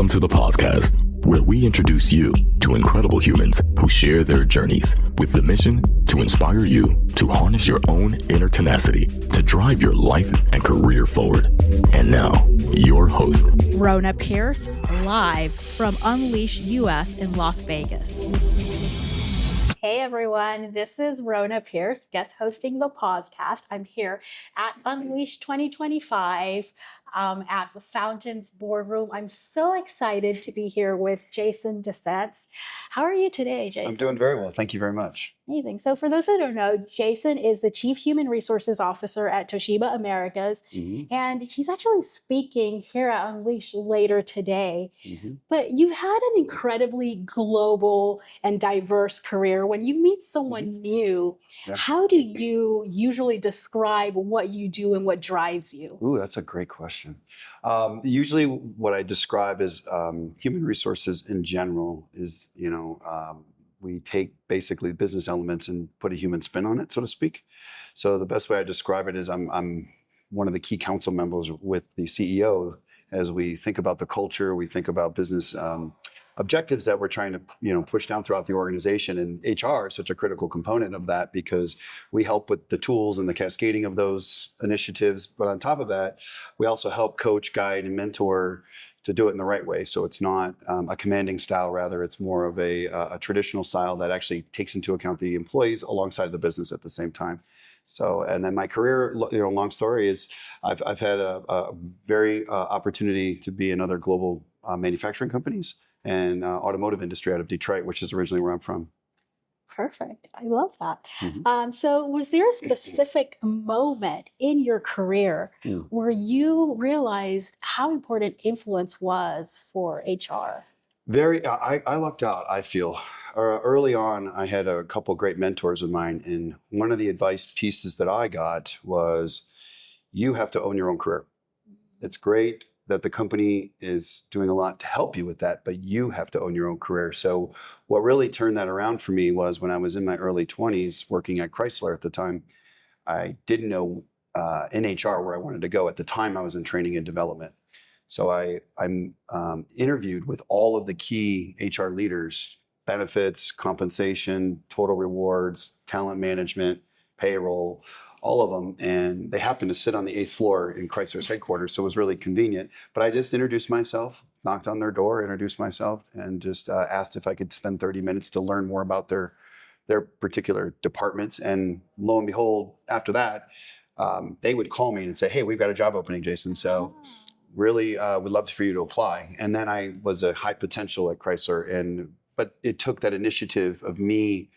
Welcome to the Pozcast, where we introduce you to incredible humans who share their journeys with the mission to inspire you to harness your own inner tenacity to drive your life and career forward. And now, your host, Rhona Pierce, live from Unleash US in Las Vegas. Hey everyone, this is Rhona Pierce, guest hosting the Pozcast. I'm here at Unleash 2025 at the Fountains Boardroom. I'm so excited to be here with Jason Desentz. How are you today, Jason? I'm doing very well. Thank you very much. Amazing. So for those that don't know, Jason is the Chief Human Resources Officer at Toshiba Americas, and he's actually speaking here at Unleash later today. But you've had an incredibly global and diverse career. When you meet someone new, how do you usually describe what you do and what drives you? Ooh, that's a great question. Usually what I describe as human resources in general is, we take basically business elements and put a human spin on it, so to speak. So the best way I describe it is I'm one of the key council members with the CEO as we think about the culture, we think about business objectives that we're trying to push down throughout the organization. And HR is such a critical component of that because we help with the tools and the cascading of those initiatives. But on top of that, we also help coach, guide, and mentor to do it in the right way. So it's not a commanding style, rather it's more of a traditional style that actually takes into account the employees alongside the business at the same time. So, and then my career, long story is I've had a very opportunity to be in other global manufacturing companies and automotive industry out of Detroit, which is originally where I'm from. Perfect. I love that. So was there a specific moment in your career where you realized how important influence was for HR? I lucked out, I feel. Early on, I had a couple great mentors of mine, and one of the advice pieces that I got was, you have to own your own career. It's great that the company is doing a lot to help you with that, but you have to own your own career. So what really turned that around for me was when I was in my early 20s working at Chrysler at the time, I didn't know in HR where I wanted to go. At the time, I was in training and development. So I'm interviewed with all of the key HR leaders, benefits, compensation, total rewards, talent management, payroll, all of them. And they happened to sit on the 8th floor in Chrysler's headquarters. So it was really convenient. But I just introduced myself, knocked on their door, introduced myself, and just asked if I could spend 30 minutes to learn more about their particular departments. And lo and behold, after that, they would call me and say, hey, we've got a job opening, Jason. So really would love for you to apply. And then I was a high potential at Chrysler. But it took that initiative of me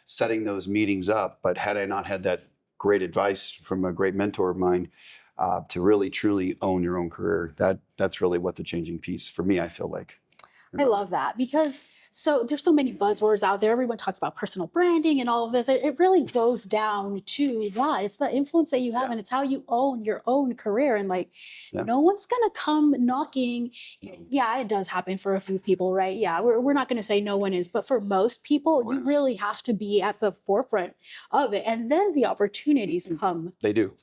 setting those meetings up. But had I not had that great advice from a great mentor of mine to really, truly own your own career, that's really what the changing piece for me, I feel like. I love that because there's so many buzzwords out there. Everyone talks about personal branding and all of this. It really goes down to that. It's the influence that you have and it's how you own your own career. And no one's going to come knocking. Yeah, it does happen for a few people, right? Yeah, we're not going to say no one is. But for most people, you really have to be at the forefront of it. And then the opportunities come. They do.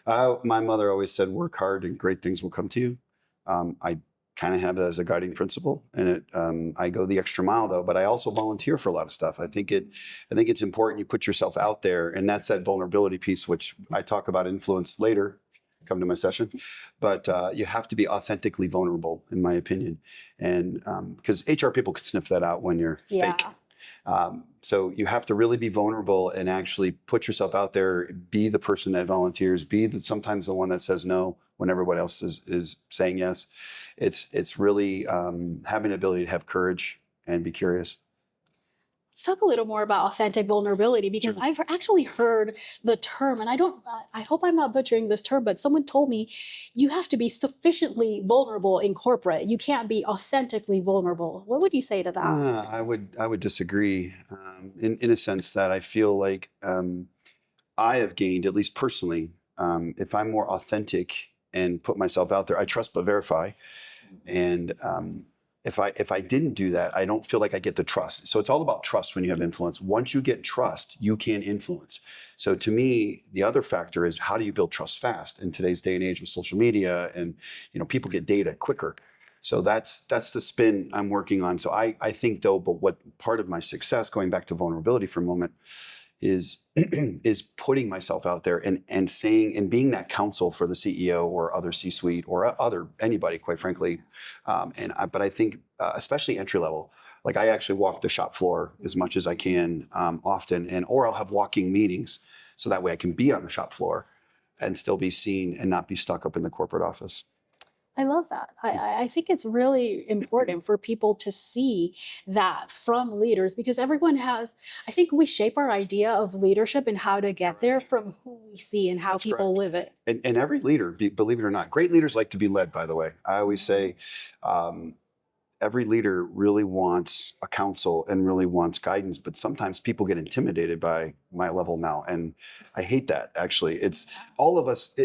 My mother always said, work hard and great things will come to you. I kind of have that as a guiding principle, and I go the extra mile though. But I also volunteer for a lot of stuff. I think it's important you put yourself out there, and that's that vulnerability piece, which I talk about influence later. Come to my session, but you have to be authentically vulnerable, in my opinion, and because HR people can sniff that out when you're fake. So you have to really be vulnerable and actually put yourself out there. Be the person that volunteers. Be sometimes the one that says no when everyone else is saying yes. It's really having the ability to have courage and be curious. Let's talk a little more about authentic vulnerability because I've actually heard the term, and I hope I'm not butchering this term, but someone told me you have to be sufficiently vulnerable in corporate. You can't be authentically vulnerable. What would you say to that? I would disagree in a sense that I feel like I have gained, at least personally, if I'm more authentic and put myself out there, I trust but verify. And if I didn't do that, I don't feel like I get the trust. So it's all about trust when you have influence. Once you get trust, you can influence. So to me, the other factor is how do you build trust fast in today's day and age with social media and people get data quicker. So that's the spin I'm working on. So I think though, but what part of my success, going back to vulnerability for a moment, is is putting myself out there and saying and being that counsel for the CEO or other C-suite or anybody, quite frankly. But I think especially entry level, like I actually walk the shop floor as much as I can often, or I'll have walking meetings so that way I can be on the shop floor and still be seen and not be stuck up in the corporate office. I love that. I think it's really important for people to see that from leaders, because everyone has, I think we shape our idea of leadership and how to get there from who we see and how That's people correct. live it. And every leader, believe it or not, great leaders like to be led, by the way. I always say every leader really wants a counsel and really wants guidance, but sometimes people get intimidated by my level now. And I hate that, actually. It's all of us.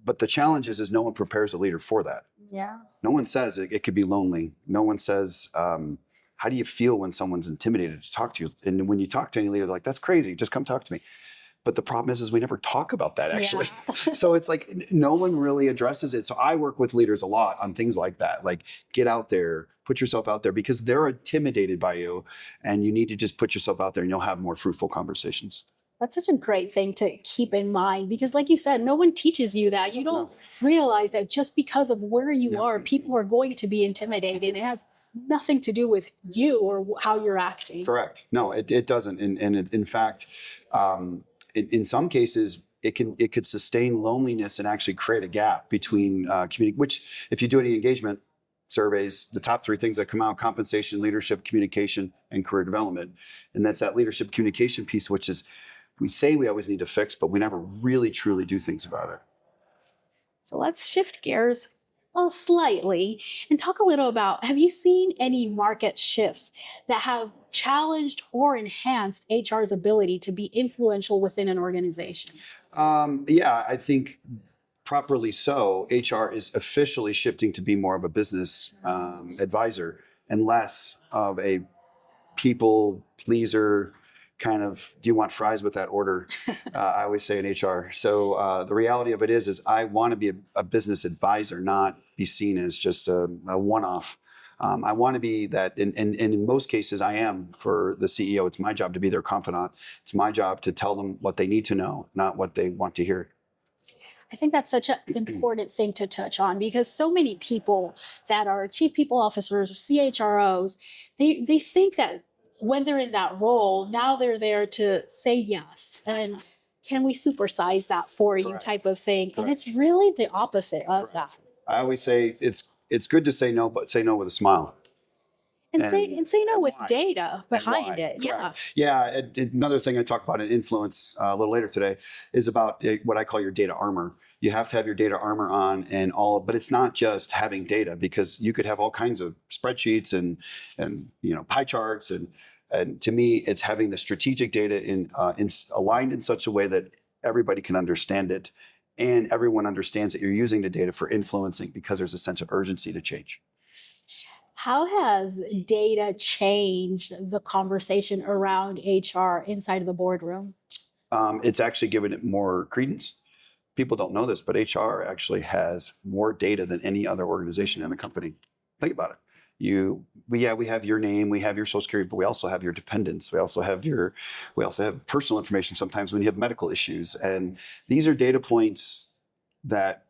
But the challenge is no one prepares a leader for that. Yeah. No one says it could be lonely. No one says, how do you feel when someone's intimidated to talk to you? And when you talk to any leader, they're like, that's crazy. Just come talk to me. But the problem is we never talk about that, actually. Yeah. So it's like no one really addresses it. So I work with leaders a lot on things like that. Like get out there, put yourself out there, because they're intimidated by you. And you need to just put yourself out there and you'll have more fruitful conversations. That's such a great thing to keep in mind, because like you said, no one teaches you that. You don't realize that just because of where you are, people are going to be intimidated. It has nothing to do with you or how you're acting. Correct. No, it doesn't. In fact, in some cases, it could sustain loneliness and actually create a gap between community, which if you do any engagement surveys, the top 3 things that come out: compensation, leadership, communication, and career development. And that's that leadership communication piece, which is we say we always need to fix, but we never really truly do things about it. So let's shift gears slightly and talk a little about, have you seen any market shifts that have challenged or enhanced HR's ability to be influential within an organization? Yeah, I think properly so. HR is officially shifting to be more of a business advisor and less of a people pleaser kind of, do you want fries with that order? I always say in HR. So the reality of it is I want to be a business advisor, not be seen as just a one-off. I want to be that, and in most cases I am for the CEO. It's my job to be their confidant. It's my job to tell them what they need to know, not what they want to hear. I think that's such an important thing to touch on, because so many people that are chief people officers, CHROs, they think that when they're in that role, now they're there to say yes. And can we supersize that for you type of thing? Correct. And it's really the opposite of that. I always say it's good to say no, but say no with a smile. And say no with data behind it. Yeah. Yeah. Another thing I talk about in Influence a little later today is about what I call your data armor. You have to have your data armor on but it's not just having data, because you could have all kinds of spreadsheets and pie charts and to me, it's having the strategic data aligned in such a way that everybody can understand it, and everyone understands that you're using the data for influencing, because there's a sense of urgency to change. How has data changed the conversation around HR inside of the boardroom? It's actually given it more credence. People don't know this, but HR actually has more data than any other organization in the company. Think about it. We have your name, we have your social security, but we also have your dependents. We also have personal information sometimes when you have medical issues. And these are data points that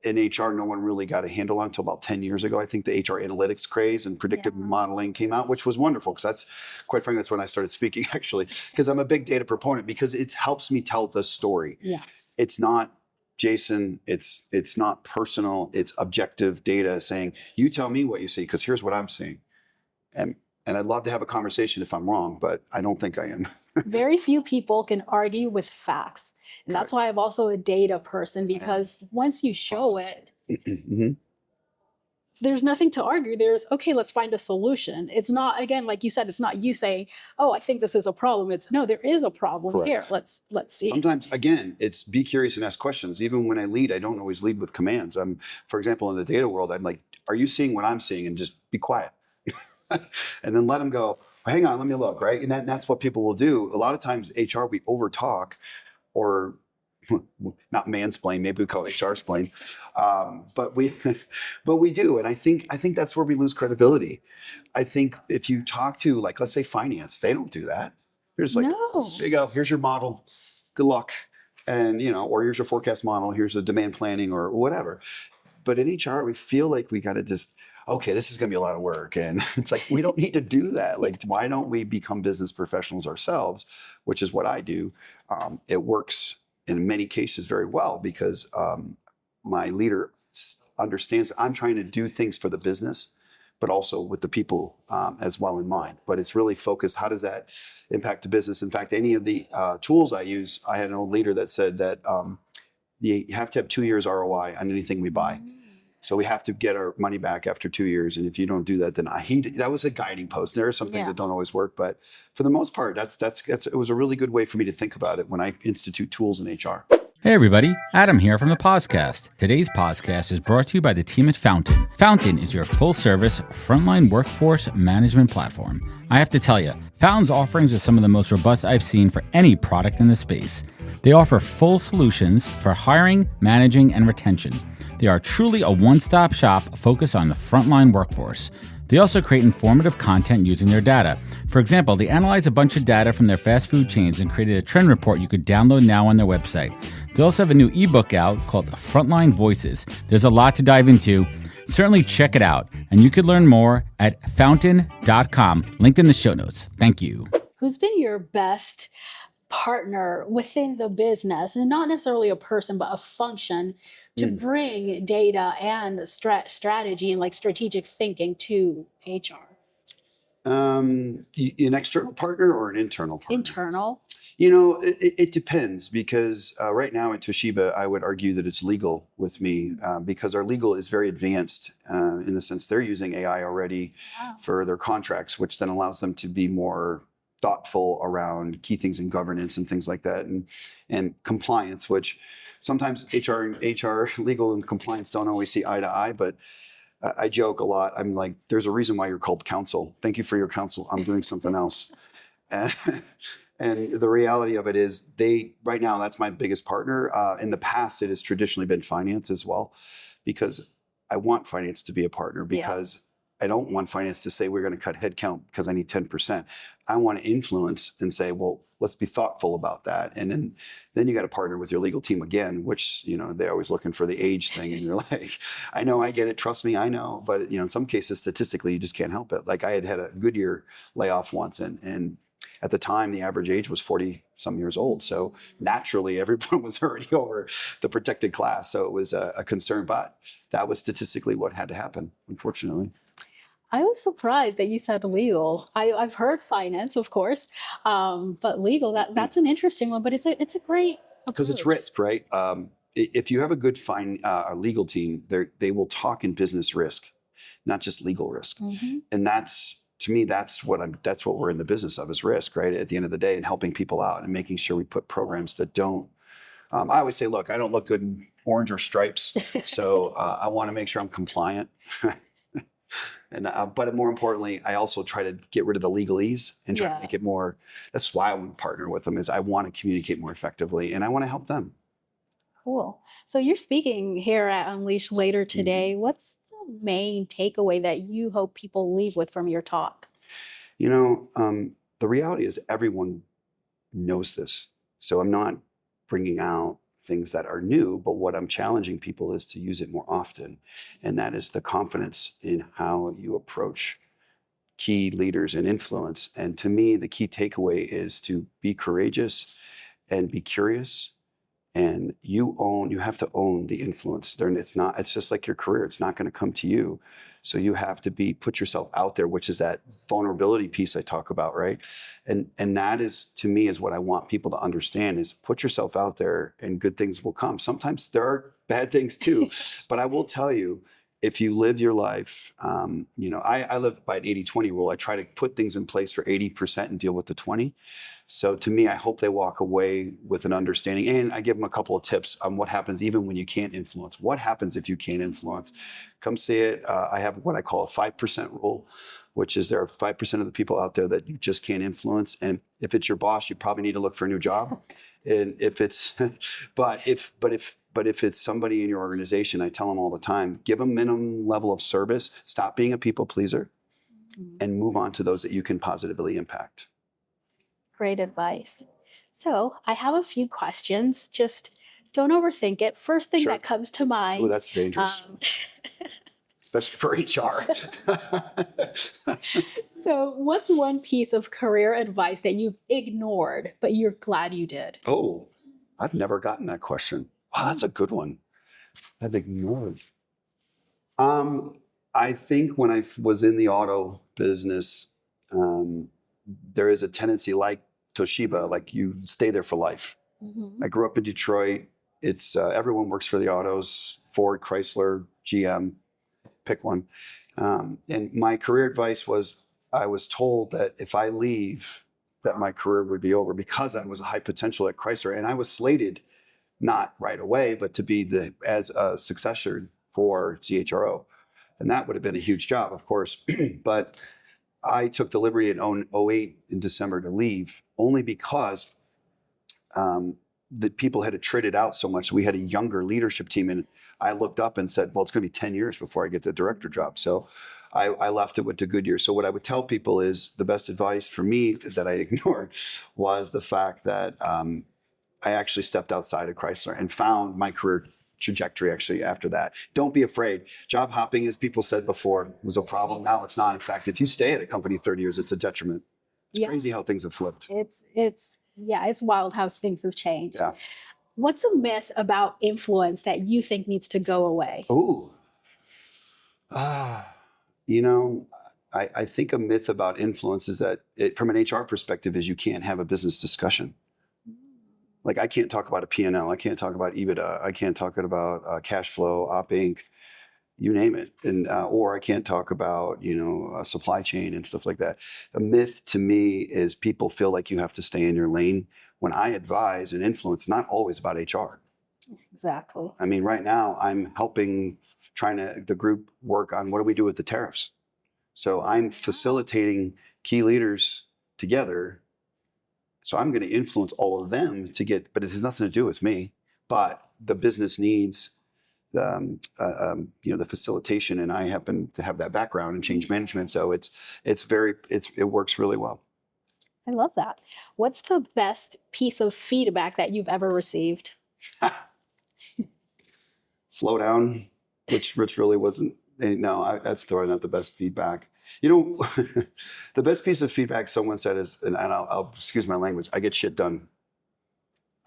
in HR, no one really got a handle on until about 10 years ago. I think the HR analytics craze and predictive modeling came out, which was wonderful, because quite frankly, that's when I started speaking, actually, because I'm a big data proponent, because it helps me tell the story. Yes. It's not Jason, it's not personal, it's objective data saying, you tell me what you see, because here's what I'm seeing. And I'd love to have a conversation if I'm wrong, but I don't think I am. Very few people can argue with facts. And that's why I'm also a data person, because once you show it, there's nothing to argue. There's, okay, let's find a solution. It's not, again, like you said, it's not you saying, oh, I think this is a problem. It's, no, there is a problem here. Let's see. Sometimes, again, it's be curious and ask questions. Even when I lead, I don't always lead with commands. For example, in the data world, I'm like, are you seeing what I'm seeing? And just be quiet. And then let them go, well, hang on, let me look, right? And that's what people will do. A lot of times HR, we overtalk, or not mansplain, maybe we call it HR explain. But we do. And I think that's where we lose credibility. I think if you talk to, like, let's say finance, they don't do that. They're just like, No. there you go. Here's your model. Good luck. And, or here's your forecast model. Here's the demand planning or whatever. But in HR, we feel like we got to just, okay, this is going to be a lot of work. And it's like, we don't need to do that. Like, why don't we become business professionals ourselves, which is what I do. It works in many cases very well because my leader understands I'm trying to do things for the business, but also with the people as well in mind. But it's really focused, how does that impact the business? In fact, any of the tools I use, I had an old leader that said that you have to have 2 years ROI on anything we buy. So we have to get our money back after 2 years. And if you don't do that, then that was a guiding post. There are some things that don't always work, but for the most part, it was a really good way for me to think about it when I institute tools in HR. Hey everybody, Adam here from the Pozcast. Today's Pozcast is brought to you by the team at Fountain. Fountain is your full-service frontline workforce management platform. I have to tell you, Fountain's offerings are some of the most robust I've seen for any product in the space. They offer full solutions for hiring, managing, and retention. They are truly a one-stop shop focused on the frontline workforce. They also create informative content using their data. For example, they analyze a bunch of data from their fast food chains and created a trend report you could download now on their website. They also have a new ebook out called Frontline Voices. There's a lot to dive into. Certainly check it out. And you could learn more at fountain.com, linked in the show notes. Thank you. Who's been your best partner within the business, and not necessarily a person, but a function to bring data and strategy and like strategic thinking to HR? An external partner or an internal partner? Internal. It depends because right now at Toshiba, I would argue that it's legal with me because our legal is very advanced in the sense they're using AI already for their contracts, which then allows them to be more thoughtful around key things in governance and things like that, and compliance, which sometimes HR, legal and compliance don't always see eye to eye, but I joke a lot. I'm like, there's a reason why you're called counsel. Thank you for your counsel. I'm doing something else. And the reality of it is right now, that's my biggest partner. In the past, it has traditionally been finance as well, because I want finance to be a partner because I don't want finance to say we're going to cut headcount because I need 10%. I want to influence and say, well, let's be thoughtful about that. And then you got to partner with your legal team again, which, they're always looking for the age thing. And you're like, I know, I get it. Trust me, I know. But, in some cases, statistically, you just can't help it. Like I had a Goodyear layoff once and at the time, the average age was 40 some years old. So naturally, everyone was already over the protected class. So it was a concern, but that was statistically what had to happen, unfortunately. I was surprised that you said legal. I've heard finance, of course, but legal, that's an interesting one, but it's a great approach. Because it's risk, right? If you have a good legal team, they will talk in business risk, not just legal risk. Mm-hmm. And to me, that's what we're in the business of, is risk, right? At the end of the day, and helping people out and making sure we put programs that don't. I always say, look, I don't look good in orange or stripes, so I want to make sure I'm compliant. But more importantly, I also try to get rid of the legalese and try to make it more. That's why I want to partner with them, is I want to communicate more effectively and I want to help them. Cool. So you're speaking here at Unleash later today. Mm-hmm. What's the main takeaway that you hope people leave with from your talk? The reality is everyone knows this. So I'm not bringing out things that are new, but what I'm challenging people is to use it more often. And that is the confidence in how you approach key leaders and influence. And to me, the key takeaway is to be courageous and be curious. And you have to own the influence. It's just like your career. It's not going to come to you. So you have to put yourself out there, which is that vulnerability piece I talk about, right? And that is, to me, is what I want people to understand, is put yourself out there and good things will come. Sometimes there are bad things too, but I will tell you, if you live your life, I live by an 80-20 rule. I try to put things in place for 80% and deal with the 20. So to me, I hope they walk away with an understanding. And I give them a couple of tips on what happens even when you can't influence. What happens if you can't influence? Come see it. I have what I call a 5% rule, which is there are 5% of the people out there that you just can't influence. And if it's your boss, you probably need to look for a new job. And if it's, but if it's somebody in your organization, I tell them all the time, give them minimum level of service, stop being a people pleaser, and move on to those that you can positively impact. Great advice. So I have a few questions. Just don't overthink it. First thing that comes to mind. Oh, that's dangerous. Especially for HR. So what's one piece of career advice that you've ignored, but you're glad you did? Oh, I've never gotten that question. Wow, that's a good one. I've ignored. I think when I was in the auto business, there is a tendency like Toshiba, like you stay there for life. I grew up in Detroit. It's everyone works for the autos, Ford, Chrysler, GM, pick one. And my career advice was, I was told that if I leave, that my career would be over because I was a high potential at Chrysler. And I was slated, not right away, but to be as a successor for CHRO. And that would have been a huge job, of course. But I took the liberty in 2008 in December to leave only because the people had traded out so much. We had a younger leadership team, and I looked up and said, well, it's going to be 10 years before I get the director job. So I left it, went to Goodyear. So what I would tell people is the best advice for me that I ignored was the fact that I actually stepped outside of Chrysler and found my career trajectory actually after that. Don't be afraid. Job hopping, as people said before, was a problem. Now it's not. In fact, if you stay at a company 30 years, it's a detriment. It's crazy how things have flipped. It's wild how things have changed. Yeah. What's a myth about influence that you think needs to go away? Ooh. I think a myth about influence is that from an HR perspective is you can't have a business discussion. Like I can't talk about a P&L. I can't talk about EBITDA. I can't talk about cash flow, op inc, you name it. And, or I can't talk about, supply chain and stuff like that. A myth to me is people feel like you have to stay in your lane. When I advise and influence, not always about HR. Exactly. I mean, right now I'm helping the group work on what do we do with the tariffs. So I'm facilitating key leaders together. So I'm going to influence all of them but it has nothing to do with me. But the business needs the facilitation, and I happen to have that background in change management. So it works really well. I love that. What's the best piece of feedback that you've ever received? Slow down, which really wasn't. No, that's throwing out the best feedback. The best piece of feedback someone said is, and I'll excuse my language, I get shit done.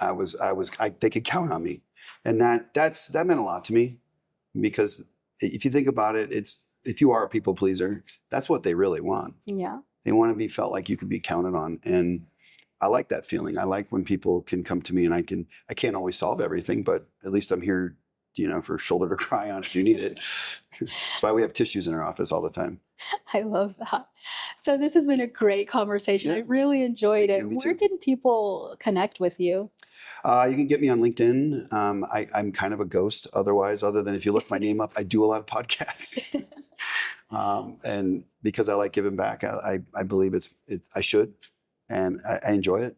They could count on me. And that meant a lot to me, because if you think about it, if you are a people pleaser, that's what they really want. Yeah. They want to be felt like you can be counted on. And I like that feeling. I like when people can come to me, and I can't always solve everything, but at least I'm here, for a shoulder to cry on if you need it. That's why we have tissues in our office all the time. I love that. So this has been a great conversation. Yeah. I really enjoyed it. Where can people connect with you? You can get me on LinkedIn. I'm kind of a ghost other than if you look my name up, I do a lot of podcasts. And because I like giving back, I believe I should, and I enjoy it.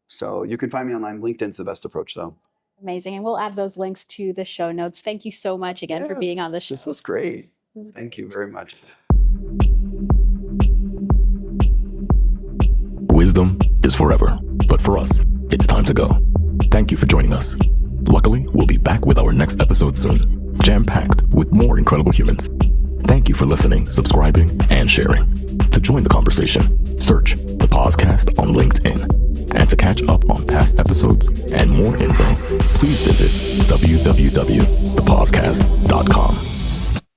So you can find me online. LinkedIn's the best approach, though. Amazing. And we'll add those links to the show notes. Thank you so much again for being on the show. This was great. Thank you very much. Wisdom is forever, but for us, it's time to go. Thank you for joining us. Luckily, we'll be back with our next episode soon, jam-packed with more incredible humans. Thank you for listening, subscribing, and sharing. To join the conversation, search the Pozcast on LinkedIn. And to catch up on past episodes and more info, please visit www.thepozcast.com.